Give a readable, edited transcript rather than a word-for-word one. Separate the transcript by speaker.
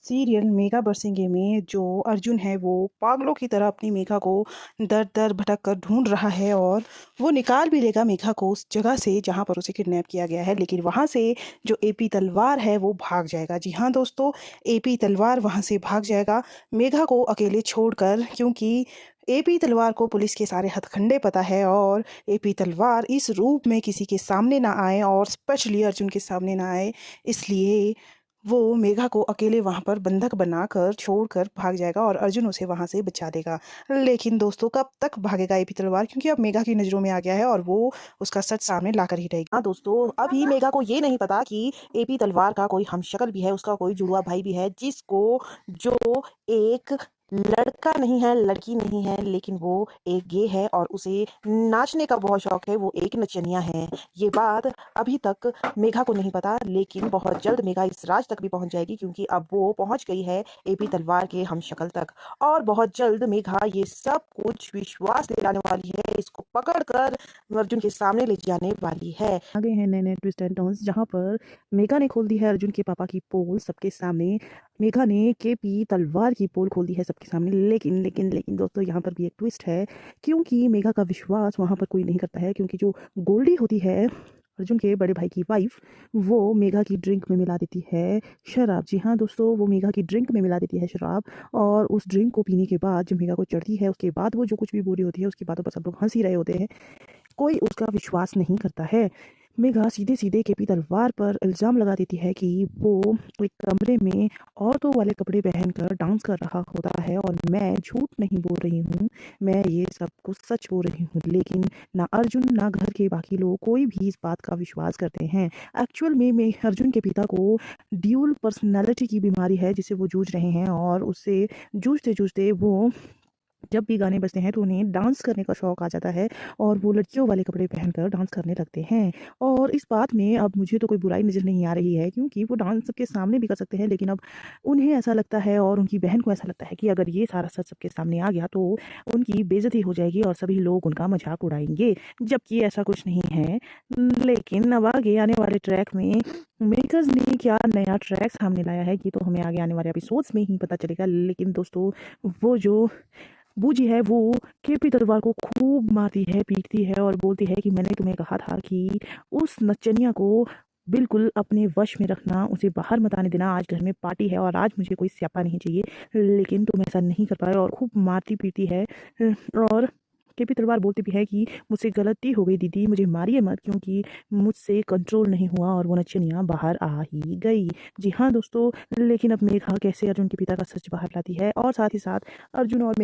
Speaker 1: Serial Megha बरसेंगे में जो अर्जुन है वो पागलों की तरह अपनी मेघा को दर दर भटक कर ढूंढ रहा है और वो निकाल भी लेगा मेघा को उस जगह से जहाँ पर उसे किडनैप किया गया है। लेकिन वहाँ से जो एपी तलवार है वो भाग जाएगा। जी हाँ दोस्तों, एपी तलवार वहाँ से भाग जाएगा मेघा को अकेले छोड़कर, क्योंकि एपी तलवार को पुलिस के सारे हथकंडे पता है और एपी तलवार इस रूप में किसी के सामने ना आए और स्पेशली अर्जुन के सामने ना आए, इसलिए वो मेघा को अकेले वहाँ पर बंधक बनाकर छोड़कर भाग जाएगा और अर्जुन उसे वहाँ से बचा देगा। लेकिन दोस्तों, कब तक भागेगा एपी तलवार, क्योंकि अब मेघा की नज़रों में आ गया है और वो उसका सच सामने लाकर ही रहेगी। हाँ दोस्तों, अभी मेघा को ये नहीं पता कि एपी तलवार का कोई हमशक्ल भी है, उसका कोई जुड़वा भाई भी है, जिसको जो एक लड़का नहीं है, लड़की नहीं है, लेकिन वो एक गे है और उसे नाचने का बहुत शौक है, वो एक नचनिया है। ये बात अभी तक मेघा को नहीं पता, लेकिन बहुत जल्द मेघा इस राज तक भी पहुंच जाएगी, क्योंकि अब वो पहुंच गई है एपी तलवार के हमशक्ल तक। और बहुत जल्द मेघा ये सब कुछ विश्वास दिलाने वाली है, इसको पकड़कर अर्जुन के सामने ले जाने वाली है। आगे हैं नए नए ट्विस्ट एंड टर्न्स, जहां पर मेघा ने खोल दी है अर्जुन के पापा की पोल सबके सामने। मेघा ने केपी तलवार की पोल खोल दी है सबके सामने। लेकिन लेकिन लेकिन दोस्तों, यहाँ पर भी एक ट्विस्ट है, क्योंकि मेघा का विश्वास वहाँ पर कोई नहीं करता है, क्योंकि जो गोल्डी होती है अर्जुन के बड़े भाई की वाइफ, वो मेघा की ड्रिंक में मिला देती है शराब। जी हाँ दोस्तों, वो मेघा की ड्रिंक में मिला देती है शराब, और उस ड्रिंक को पीने के बाद जब मेघा को चढ़ती है, उसके बाद वो जो कुछ भी बोली होती है उसके बाद पर सब लोग हंस ही रहे होते हैं, कोई उसका विश्वास नहीं करता है। मेघा सीधे सीधे केपी तलवार पर इल्ज़ाम लगा देती है कि वो एक कमरे में औरतों वाले कपड़े पहनकर डांस कर रहा होता है, और मैं झूठ नहीं बोल रही हूँ, मैं ये सब कुछ सच बोल रही हूँ। लेकिन ना अर्जुन ना घर के बाकी लोग कोई भी इस बात का विश्वास करते हैं। एक्चुअल में मैं अर्जुन के पिता को ड्यूल पर्सनालिटी की बीमारी है जिसे वो जूझ रहे हैं, और उससे जूझते जूझते वो जब भी गाने बजते हैं तो उन्हें डांस करने का शौक आ जाता है, और वो लड़कियों वाले कपड़े पहनकर डांस करने लगते हैं। और इस बात में अब मुझे तो कोई बुराई नज़र नहीं आ रही है, क्योंकि वो डांस सबके सामने भी कर सकते हैं, लेकिन अब उन्हें ऐसा लगता है और उनकी बहन को ऐसा लगता है कि अगर ये सारा सच सबके सामने आ गया तो उनकी बेइज्जती हो जाएगी और सभी लोग उनका मजाक उड़ाएंगे, जबकि ऐसा कुछ नहीं है। लेकिन अब आगे आने वाले ट्रैक में मेकर्स ने क्या नया ट्रैक सामने लाया है, ये तो हमें आगे आने वाले एपिसोड्स में ही पता चलेगा। लेकिन दोस्तों, वो जो बूजी है वो केपी तलवार को खूब मारती है, पीटती है और बोलती है कि मैंने तुम्हें कहा था कि उस नचनिया को बिल्कुल अपने वश में रखना, उसे बाहर मत आने देना, आज घर में पार्टी है और आज मुझे कोई स्यापा नहीं चाहिए। लेकिन तुम ऐसा नहीं कर पाए और खूब मारती पीटती है। और केपी तलवार बोलती भी है कि मुझसे गलती हो गई दीदी, मुझे मारिए मत, क्योंकि मुझसे कंट्रोल नहीं हुआ और वो नचनिया बाहर आ ही गई। जी हाँ दोस्तों, लेकिन अब मेघा कैसे अर्जुन के पिता का सच बाहर लाती है, और साथ ही साथ अर्जुन और